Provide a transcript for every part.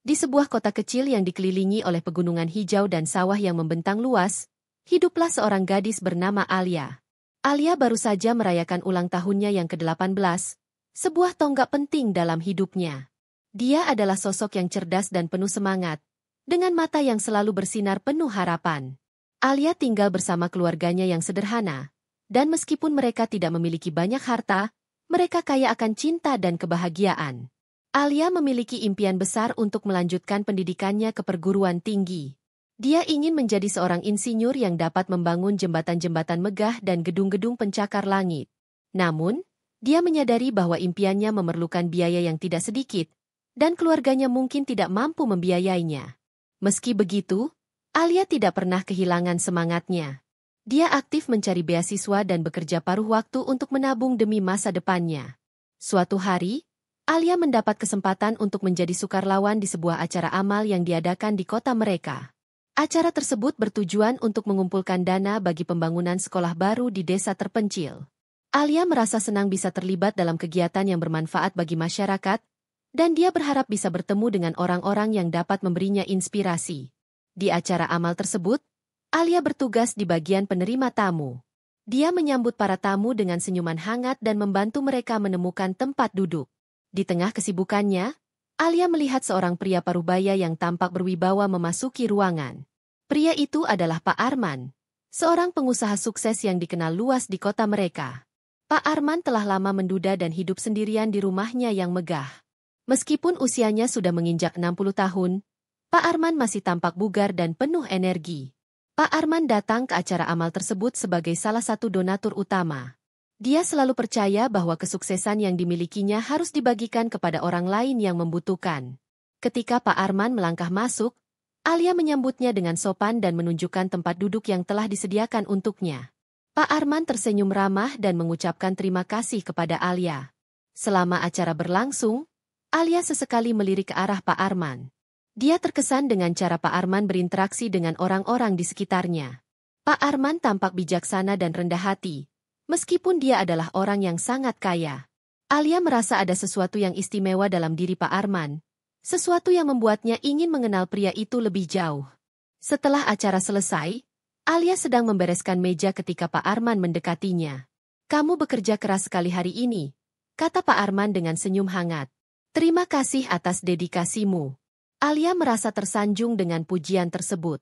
Di sebuah kota kecil yang dikelilingi oleh pegunungan hijau dan sawah yang membentang luas, hiduplah seorang gadis bernama Alia. Alia baru saja merayakan ulang tahunnya yang ke-18, sebuah tonggak penting dalam hidupnya. Dia adalah sosok yang cerdas dan penuh semangat, dengan mata yang selalu bersinar penuh harapan. Alia tinggal bersama keluarganya yang sederhana, dan meskipun mereka tidak memiliki banyak harta, mereka kaya akan cinta dan kebahagiaan. Alia memiliki impian besar untuk melanjutkan pendidikannya ke perguruan tinggi. Dia ingin menjadi seorang insinyur yang dapat membangun jembatan-jembatan megah dan gedung-gedung pencakar langit. Namun, dia menyadari bahwa impiannya memerlukan biaya yang tidak sedikit, dan keluarganya mungkin tidak mampu membiayainya. Meski begitu, Alia tidak pernah kehilangan semangatnya. Dia aktif mencari beasiswa dan bekerja paruh waktu untuk menabung demi masa depannya. Suatu hari, Alia mendapat kesempatan untuk menjadi sukarlawan di sebuah acara amal yang diadakan di kota mereka. Acara tersebut bertujuan untuk mengumpulkan dana bagi pembangunan sekolah baru di desa terpencil. Alia merasa senang bisa terlibat dalam kegiatan yang bermanfaat bagi masyarakat, dan dia berharap bisa bertemu dengan orang-orang yang dapat memberinya inspirasi. Di acara amal tersebut, Alia bertugas di bagian penerima tamu. Dia menyambut para tamu dengan senyuman hangat dan membantu mereka menemukan tempat duduk. Di tengah kesibukannya, Alia melihat seorang pria parubaya yang tampak berwibawa memasuki ruangan. Pria itu adalah Pak Arman, seorang pengusaha sukses yang dikenal luas di kota mereka. Pak Arman telah lama menduda dan hidup sendirian di rumahnya yang megah. Meskipun usianya sudah menginjak 60 tahun, Pak Arman masih tampak bugar dan penuh energi. Pak Arman datang ke acara amal tersebut sebagai salah satu donatur utama. Dia selalu percaya bahwa kesuksesan yang dimilikinya harus dibagikan kepada orang lain yang membutuhkan. Ketika Pak Arman melangkah masuk, Alia menyambutnya dengan sopan dan menunjukkan tempat duduk yang telah disediakan untuknya. Pak Arman tersenyum ramah dan mengucapkan terima kasih kepada Alia. Selama acara berlangsung, Alia sesekali melirik ke arah Pak Arman. Dia terkesan dengan cara Pak Arman berinteraksi dengan orang-orang di sekitarnya. Pak Arman tampak bijaksana dan rendah hati. Meskipun dia adalah orang yang sangat kaya, Alia merasa ada sesuatu yang istimewa dalam diri Pak Arman, sesuatu yang membuatnya ingin mengenal pria itu lebih jauh. Setelah acara selesai, Alia sedang membereskan meja ketika Pak Arman mendekatinya. "Kamu bekerja keras sekali hari ini," kata Pak Arman dengan senyum hangat. "Terima kasih atas dedikasimu." Alia merasa tersanjung dengan pujian tersebut.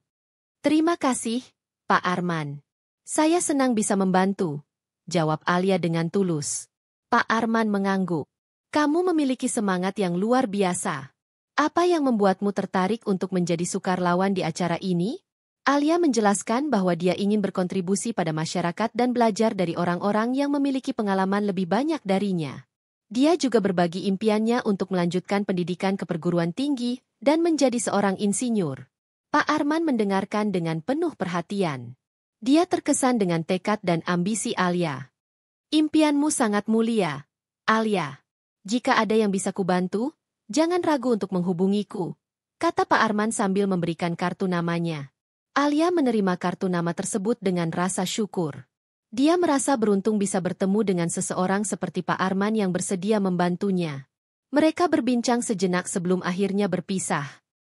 "Terima kasih, Pak Arman. Saya senang bisa membantu," jawab Alia dengan tulus. Pak Arman mengangguk. "Kamu memiliki semangat yang luar biasa. Apa yang membuatmu tertarik untuk menjadi sukarlawan di acara ini?" Alia menjelaskan bahwa dia ingin berkontribusi pada masyarakat dan belajar dari orang-orang yang memiliki pengalaman lebih banyak darinya. Dia juga berbagi impiannya untuk melanjutkan pendidikan ke perguruan tinggi dan menjadi seorang insinyur. Pak Arman mendengarkan dengan penuh perhatian. Dia terkesan dengan tekad dan ambisi Alia. "Impianmu sangat mulia, Alia. Jika ada yang bisa kubantu, jangan ragu untuk menghubungiku," kata Pak Arman sambil memberikan kartu namanya. Alia menerima kartu nama tersebut dengan rasa syukur. Dia merasa beruntung bisa bertemu dengan seseorang seperti Pak Arman yang bersedia membantunya. Mereka berbincang sejenak sebelum akhirnya berpisah.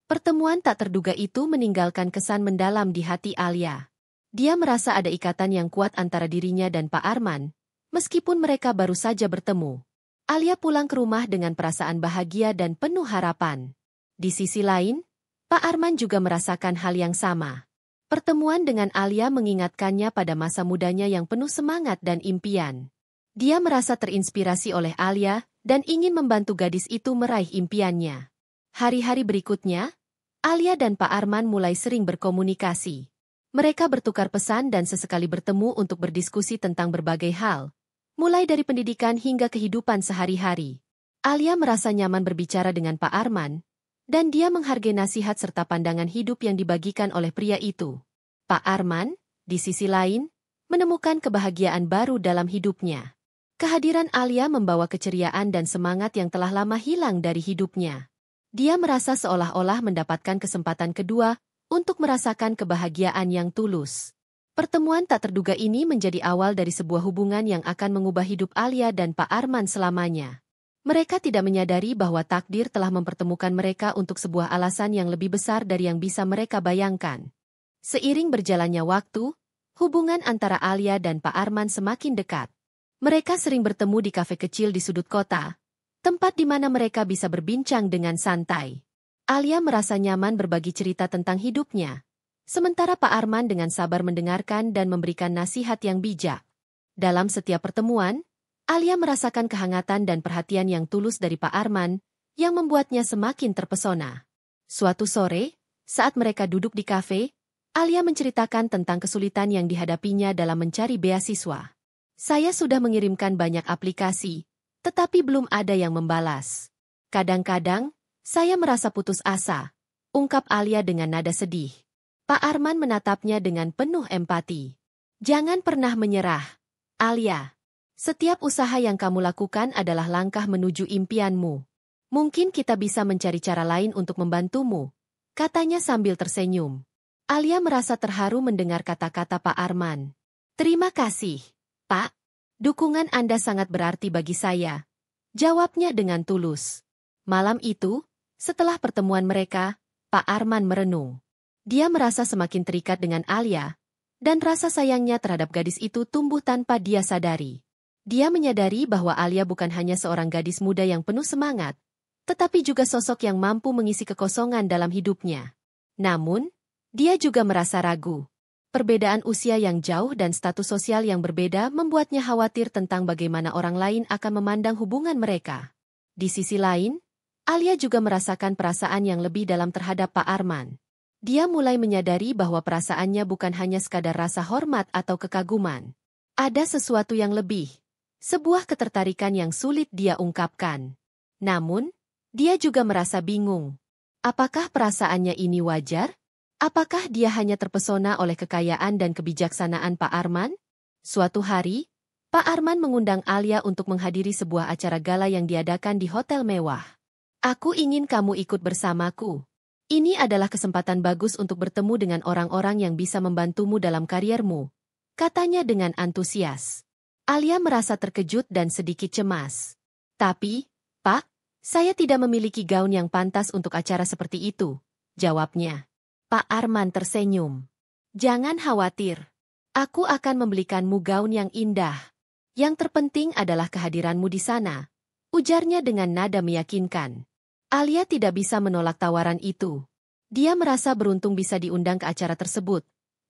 Pertemuan tak terduga itu meninggalkan kesan mendalam di hati Alia. Dia merasa ada ikatan yang kuat antara dirinya dan Pak Arman, meskipun mereka baru saja bertemu. Alia pulang ke rumah dengan perasaan bahagia dan penuh harapan. Di sisi lain, Pak Arman juga merasakan hal yang sama. Pertemuan dengan Alia mengingatkannya pada masa mudanya yang penuh semangat dan impian. Dia merasa terinspirasi oleh Alia dan ingin membantu gadis itu meraih impiannya. Hari-hari berikutnya, Alia dan Pak Arman mulai sering berkomunikasi. Mereka bertukar pesan dan sesekali bertemu untuk berdiskusi tentang berbagai hal, mulai dari pendidikan hingga kehidupan sehari-hari. Alia merasa nyaman berbicara dengan Pak Arman, dan dia menghargai nasihat serta pandangan hidup yang dibagikan oleh pria itu. Pak Arman, di sisi lain, menemukan kebahagiaan baru dalam hidupnya. Kehadiran Alia membawa keceriaan dan semangat yang telah lama hilang dari hidupnya. Dia merasa seolah-olah mendapatkan kesempatan kedua untuk merasakan kebahagiaan yang tulus. Pertemuan tak terduga ini menjadi awal dari sebuah hubungan yang akan mengubah hidup Alia dan Pak Arman selamanya. Mereka tidak menyadari bahwa takdir telah mempertemukan mereka untuk sebuah alasan yang lebih besar dari yang bisa mereka bayangkan. Seiring berjalannya waktu, hubungan antara Alia dan Pak Arman semakin dekat. Mereka sering bertemu di kafe kecil di sudut kota, tempat di mana mereka bisa berbincang dengan santai. Alia merasa nyaman berbagi cerita tentang hidupnya, sementara Pak Arman dengan sabar mendengarkan dan memberikan nasihat yang bijak. Dalam setiap pertemuan, Alia merasakan kehangatan dan perhatian yang tulus dari Pak Arman, yang membuatnya semakin terpesona. Suatu sore, saat mereka duduk di kafe, Alia menceritakan tentang kesulitan yang dihadapinya dalam mencari beasiswa. Saya sudah mengirimkan banyak aplikasi, tetapi belum ada yang membalas. Kadang-kadang, saya merasa putus asa, ungkap Alia dengan nada sedih. Pak Arman menatapnya dengan penuh empati. Jangan pernah menyerah, Alia. Setiap usaha yang kamu lakukan adalah langkah menuju impianmu. Mungkin kita bisa mencari cara lain untuk membantumu, katanya sambil tersenyum. Alia merasa terharu mendengar kata-kata Pak Arman. Terima kasih, Pak. Dukungan Anda sangat berarti bagi saya, jawabnya dengan tulus. Malam itu, setelah pertemuan mereka, Pak Arman merenung. Dia merasa semakin terikat dengan Alia, dan rasa sayangnya terhadap gadis itu tumbuh tanpa dia sadari. Dia menyadari bahwa Alia bukan hanya seorang gadis muda yang penuh semangat, tetapi juga sosok yang mampu mengisi kekosongan dalam hidupnya. Namun, dia juga merasa ragu. Perbedaan usia yang jauh dan status sosial yang berbeda membuatnya khawatir tentang bagaimana orang lain akan memandang hubungan mereka. Di sisi lain, Alia juga merasakan perasaan yang lebih dalam terhadap Pak Arman. Dia mulai menyadari bahwa perasaannya bukan hanya sekadar rasa hormat atau kekaguman. Ada sesuatu yang lebih. Sebuah ketertarikan yang sulit dia ungkapkan. Namun, dia juga merasa bingung. Apakah perasaannya ini wajar? Apakah dia hanya terpesona oleh kekayaan dan kebijaksanaan Pak Arman? Suatu hari, Pak Arman mengundang Alia untuk menghadiri sebuah acara gala yang diadakan di hotel mewah. Aku ingin kamu ikut bersamaku. Ini adalah kesempatan bagus untuk bertemu dengan orang-orang yang bisa membantumu dalam kariermu, katanya dengan antusias. Alia merasa terkejut dan sedikit cemas. Tapi, Pak, saya tidak memiliki gaun yang pantas untuk acara seperti itu, jawabnya. Pak Arman tersenyum. Jangan khawatir. Aku akan membelikanmu gaun yang indah. Yang terpenting adalah kehadiranmu di sana, ujarnya dengan nada meyakinkan. Alia tidak bisa menolak tawaran itu. Dia merasa beruntung bisa diundang ke acara tersebut,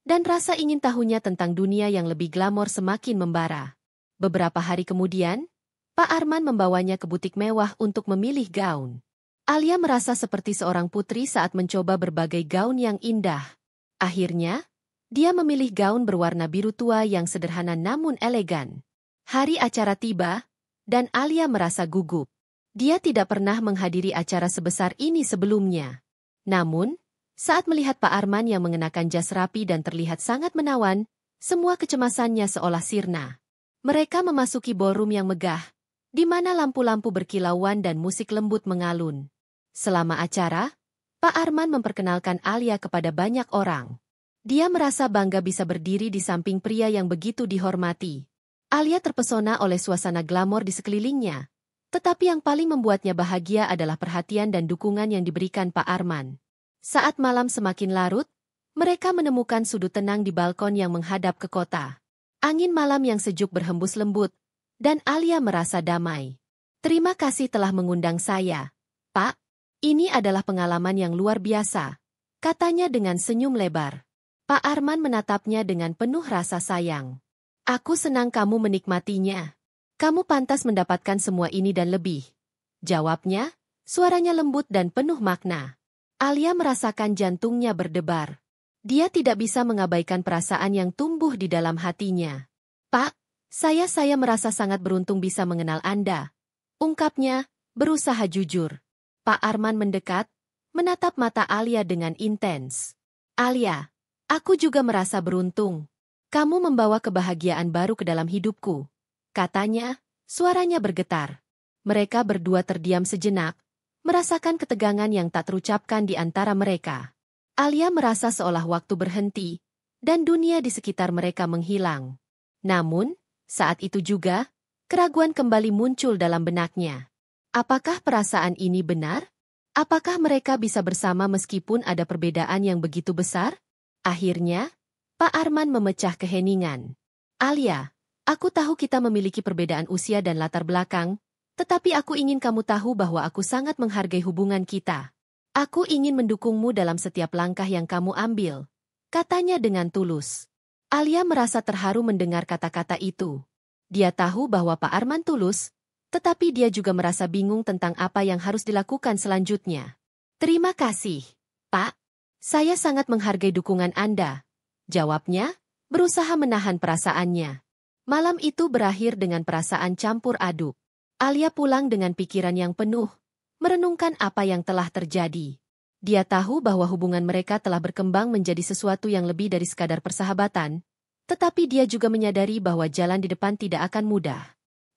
dan rasa ingin tahunya tentang dunia yang lebih glamor semakin membara. Beberapa hari kemudian, Pak Arman membawanya ke butik mewah untuk memilih gaun. Alia merasa seperti seorang putri saat mencoba berbagai gaun yang indah. Akhirnya, dia memilih gaun berwarna biru tua yang sederhana namun elegan. Hari acara tiba, dan Alia merasa gugup. Dia tidak pernah menghadiri acara sebesar ini sebelumnya. Namun, saat melihat Pak Arman yang mengenakan jas rapi dan terlihat sangat menawan, semua kecemasannya seolah sirna. Mereka memasuki ballroom yang megah, di mana lampu-lampu berkilauan dan musik lembut mengalun. Selama acara, Pak Arman memperkenalkan Alia kepada banyak orang. Dia merasa bangga bisa berdiri di samping pria yang begitu dihormati. Alia terpesona oleh suasana glamor di sekelilingnya, tetapi yang paling membuatnya bahagia adalah perhatian dan dukungan yang diberikan Pak Arman. Saat malam semakin larut, mereka menemukan sudut tenang di balkon yang menghadap ke kota. Angin malam yang sejuk berhembus lembut, dan Alia merasa damai. Terima kasih telah mengundang saya, Pak. Ini adalah pengalaman yang luar biasa, katanya dengan senyum lebar. Pak Arman menatapnya dengan penuh rasa sayang. Aku senang kamu menikmatinya. Kamu pantas mendapatkan semua ini dan lebih, jawabnya, suaranya lembut dan penuh makna. Alia merasakan jantungnya berdebar. Dia tidak bisa mengabaikan perasaan yang tumbuh di dalam hatinya. Pak, saya merasa sangat beruntung bisa mengenal Anda, ungkapnya, berusaha jujur. Pak Arman mendekat, menatap mata Alia dengan intens. Alia, aku juga merasa beruntung. Kamu membawa kebahagiaan baru ke dalam hidupku, katanya, suaranya bergetar. Mereka berdua terdiam sejenak, merasakan ketegangan yang tak terucapkan di antara mereka. Alia merasa seolah waktu berhenti, dan dunia di sekitar mereka menghilang. Namun, saat itu juga, keraguan kembali muncul dalam benaknya. Apakah perasaan ini benar? Apakah mereka bisa bersama meskipun ada perbedaan yang begitu besar? Akhirnya, Pak Arman memecah keheningan. Alia, aku tahu kita memiliki perbedaan usia dan latar belakang, tetapi aku ingin kamu tahu bahwa aku sangat menghargai hubungan kita. Aku ingin mendukungmu dalam setiap langkah yang kamu ambil, katanya dengan tulus. Alia merasa terharu mendengar kata-kata itu. Dia tahu bahwa Pak Arman tulus, tetapi dia juga merasa bingung tentang apa yang harus dilakukan selanjutnya. Terima kasih, Pak. Saya sangat menghargai dukungan Anda, jawabnya, berusaha menahan perasaannya. Malam itu berakhir dengan perasaan campur aduk. Alia pulang dengan pikiran yang penuh, merenungkan apa yang telah terjadi. Dia tahu bahwa hubungan mereka telah berkembang menjadi sesuatu yang lebih dari sekadar persahabatan, tetapi dia juga menyadari bahwa jalan di depan tidak akan mudah.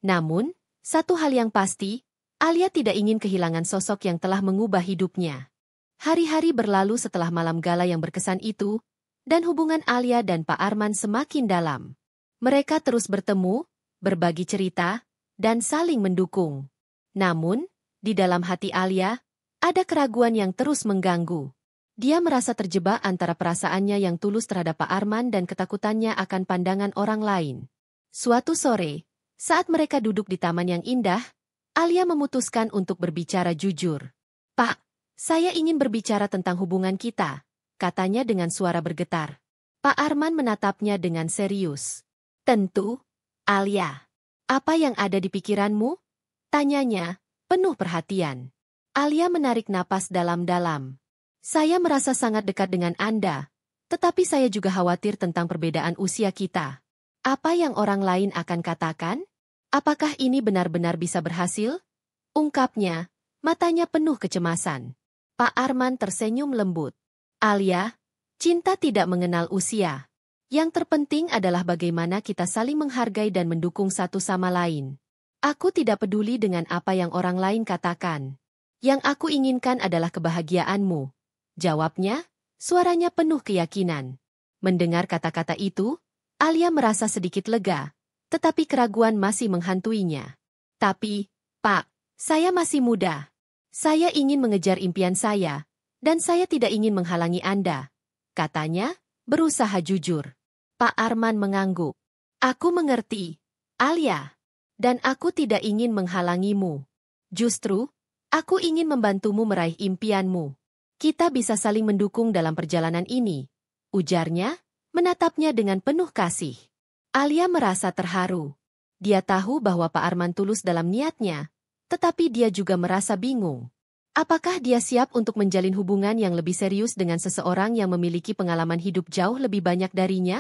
Namun, satu hal yang pasti, Alia tidak ingin kehilangan sosok yang telah mengubah hidupnya. Hari-hari berlalu setelah malam gala yang berkesan itu, dan hubungan Alia dan Pak Arman semakin dalam. Mereka terus bertemu, berbagi cerita, dan saling mendukung. Namun, di dalam hati Alia, ada keraguan yang terus mengganggu. Dia merasa terjebak antara perasaannya yang tulus terhadap Pak Arman dan ketakutannya akan pandangan orang lain. Suatu sore, saat mereka duduk di taman yang indah, Alia memutuskan untuk berbicara jujur. Pak, saya ingin berbicara tentang hubungan kita, katanya dengan suara bergetar. Pak Arman menatapnya dengan serius. Tentu, Alia. Apa yang ada di pikiranmu? Tanyanya, penuh perhatian. Alia menarik napas dalam-dalam. Saya merasa sangat dekat dengan Anda, tetapi saya juga khawatir tentang perbedaan usia kita. Apa yang orang lain akan katakan? Apakah ini benar-benar bisa berhasil? Ungkapnya, matanya penuh kecemasan. Pak Arman tersenyum lembut. Alia, cinta tidak mengenal usia. Yang terpenting adalah bagaimana kita saling menghargai dan mendukung satu sama lain. Aku tidak peduli dengan apa yang orang lain katakan. Yang aku inginkan adalah kebahagiaanmu. Jawabnya, suaranya penuh keyakinan. Mendengar kata-kata itu, Alia merasa sedikit lega, tetapi keraguan masih menghantuinya. Tapi, Pak, saya masih muda. Saya ingin mengejar impian saya, dan saya tidak ingin menghalangi Anda, katanya, berusaha jujur. Pak Arman mengangguk. Aku mengerti, Alia, dan aku tidak ingin menghalangimu. Justru, aku ingin membantumu meraih impianmu. Kita bisa saling mendukung dalam perjalanan ini, ujarnya, menatapnya dengan penuh kasih. Alia merasa terharu. Dia tahu bahwa Pak Arman tulus dalam niatnya, tetapi dia juga merasa bingung. Apakah dia siap untuk menjalin hubungan yang lebih serius dengan seseorang yang memiliki pengalaman hidup jauh lebih banyak darinya?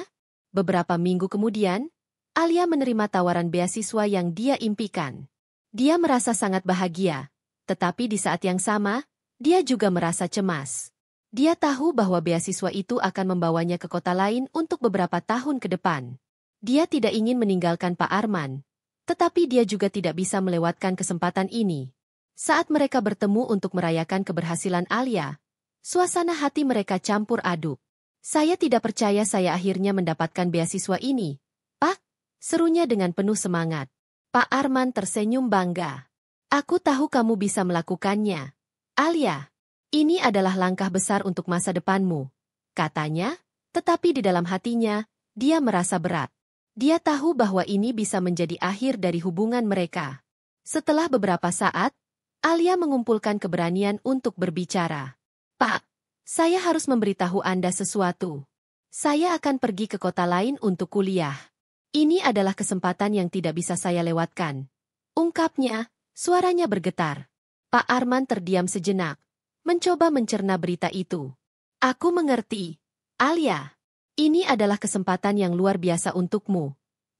Beberapa minggu kemudian, Alia menerima tawaran beasiswa yang dia impikan. Dia merasa sangat bahagia, tetapi di saat yang sama, dia juga merasa cemas. Dia tahu bahwa beasiswa itu akan membawanya ke kota lain untuk beberapa tahun ke depan. Dia tidak ingin meninggalkan Pak Arman, tetapi dia juga tidak bisa melewatkan kesempatan ini. Saat mereka bertemu untuk merayakan keberhasilan Alia, suasana hati mereka campur aduk. Saya tidak percaya saya akhirnya mendapatkan beasiswa ini, Pak, serunya dengan penuh semangat. Pak Arman tersenyum bangga. Aku tahu kamu bisa melakukannya, Alia. Ini adalah langkah besar untuk masa depanmu, katanya, tetapi di dalam hatinya, dia merasa berat. Dia tahu bahwa ini bisa menjadi akhir dari hubungan mereka. Setelah beberapa saat, Alia mengumpulkan keberanian untuk berbicara. Pak, saya harus memberitahu Anda sesuatu. Saya akan pergi ke kota lain untuk kuliah. Ini adalah kesempatan yang tidak bisa saya lewatkan. Ungkapnya, suaranya bergetar. Pak Arman terdiam sejenak, mencoba mencerna berita itu. Aku mengerti, Alia. Ini adalah kesempatan yang luar biasa untukmu,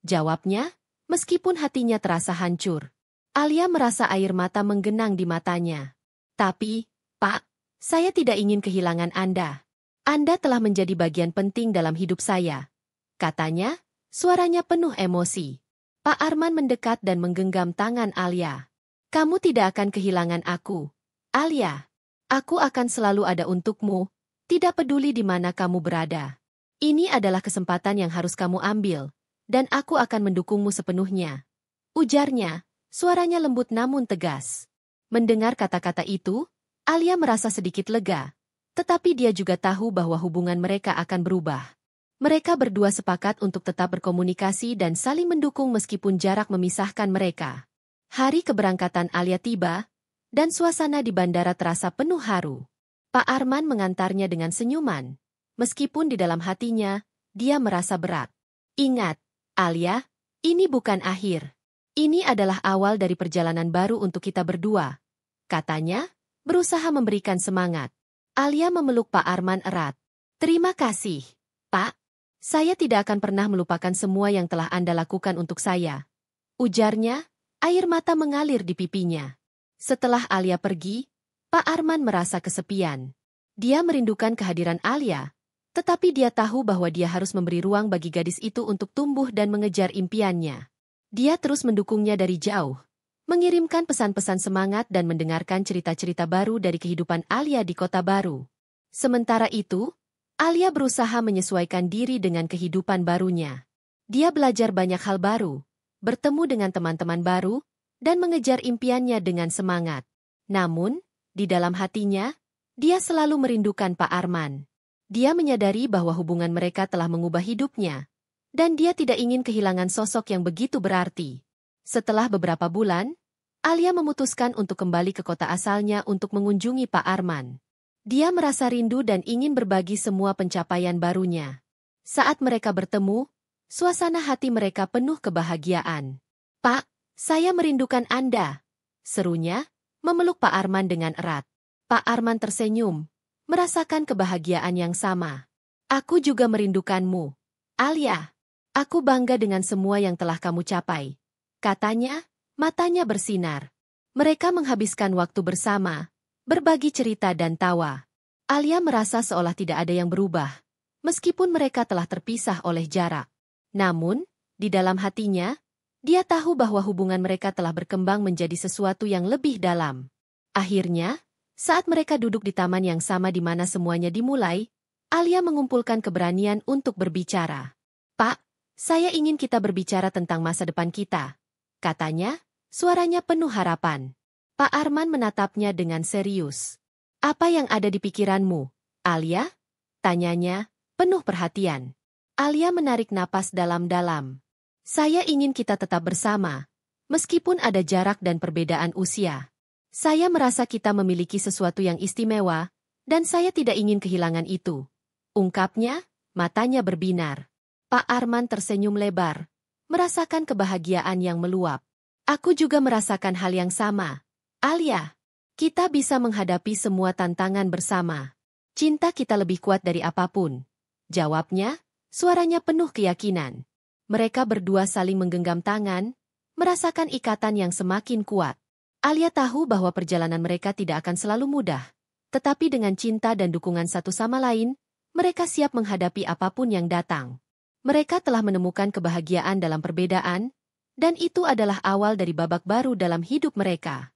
jawabnya, meskipun hatinya terasa hancur. Alia merasa air mata menggenang di matanya. Tapi, Pak, saya tidak ingin kehilangan Anda. Anda telah menjadi bagian penting dalam hidup saya, katanya, suaranya penuh emosi. Pak Arman mendekat dan menggenggam tangan Alia. Kamu tidak akan kehilangan aku, Alia. Aku akan selalu ada untukmu, tidak peduli di mana kamu berada. Ini adalah kesempatan yang harus kamu ambil, dan aku akan mendukungmu sepenuhnya. Ujarnya, suaranya lembut namun tegas. Mendengar kata-kata itu, Alia merasa sedikit lega. Tetapi dia juga tahu bahwa hubungan mereka akan berubah. Mereka berdua sepakat untuk tetap berkomunikasi dan saling mendukung meskipun jarak memisahkan mereka. Hari keberangkatan Alia tiba, dan suasana di bandara terasa penuh haru. Pak Arman mengantarnya dengan senyuman. Meskipun di dalam hatinya, dia merasa berat. Ingat, Alia, ini bukan akhir. Ini adalah awal dari perjalanan baru untuk kita berdua, katanya, berusaha memberikan semangat. Alia memeluk Pak Arman erat. Terima kasih, Pak. Saya tidak akan pernah melupakan semua yang telah Anda lakukan untuk saya. Ujarnya, air mata mengalir di pipinya. Setelah Alia pergi, Pak Arman merasa kesepian. Dia merindukan kehadiran Alia, tetapi dia tahu bahwa dia harus memberi ruang bagi gadis itu untuk tumbuh dan mengejar impiannya. Dia terus mendukungnya dari jauh, mengirimkan pesan-pesan semangat dan mendengarkan cerita-cerita baru dari kehidupan Alia di kota baru. Sementara itu, Alia berusaha menyesuaikan diri dengan kehidupan barunya. Dia belajar banyak hal baru, bertemu dengan teman-teman baru, dan mengejar impiannya dengan semangat. Namun, di dalam hatinya, dia selalu merindukan Pak Arman. Dia menyadari bahwa hubungan mereka telah mengubah hidupnya, dan dia tidak ingin kehilangan sosok yang begitu berarti. Setelah beberapa bulan, Alia memutuskan untuk kembali ke kota asalnya untuk mengunjungi Pak Arman. Dia merasa rindu dan ingin berbagi semua pencapaian barunya. Saat mereka bertemu, suasana hati mereka penuh kebahagiaan. "Pak, saya merindukan Anda," serunya, memeluk Pak Arman dengan erat. Pak Arman tersenyum, merasakan kebahagiaan yang sama. "Aku juga merindukanmu, Alia. Aku bangga dengan semua yang telah kamu capai," katanya, matanya bersinar. Mereka menghabiskan waktu bersama, berbagi cerita dan tawa. Alia merasa seolah tidak ada yang berubah, meskipun mereka telah terpisah oleh jarak. Namun, di dalam hatinya, dia tahu bahwa hubungan mereka telah berkembang menjadi sesuatu yang lebih dalam. Akhirnya, saat mereka duduk di taman yang sama di mana semuanya dimulai, Alia mengumpulkan keberanian untuk berbicara. "Pak, saya ingin kita berbicara tentang masa depan kita," katanya, suaranya penuh harapan. Pak Arman menatapnya dengan serius. "Apa yang ada di pikiranmu, Alia?" tanyanya, penuh perhatian. Alia menarik napas dalam-dalam. "Saya ingin kita tetap bersama, meskipun ada jarak dan perbedaan usia. Saya merasa kita memiliki sesuatu yang istimewa, dan saya tidak ingin kehilangan itu," ungkapnya, matanya berbinar. Pak Arman tersenyum lebar, merasakan kebahagiaan yang meluap. "Aku juga merasakan hal yang sama, Alia. Kita bisa menghadapi semua tantangan bersama. Cinta kita lebih kuat dari apapun," jawabnya, suaranya penuh keyakinan. Mereka berdua saling menggenggam tangan, merasakan ikatan yang semakin kuat. Alia tahu bahwa perjalanan mereka tidak akan selalu mudah, tetapi dengan cinta dan dukungan satu sama lain, mereka siap menghadapi apapun yang datang. Mereka telah menemukan kebahagiaan dalam perbedaan, dan itu adalah awal dari babak baru dalam hidup mereka.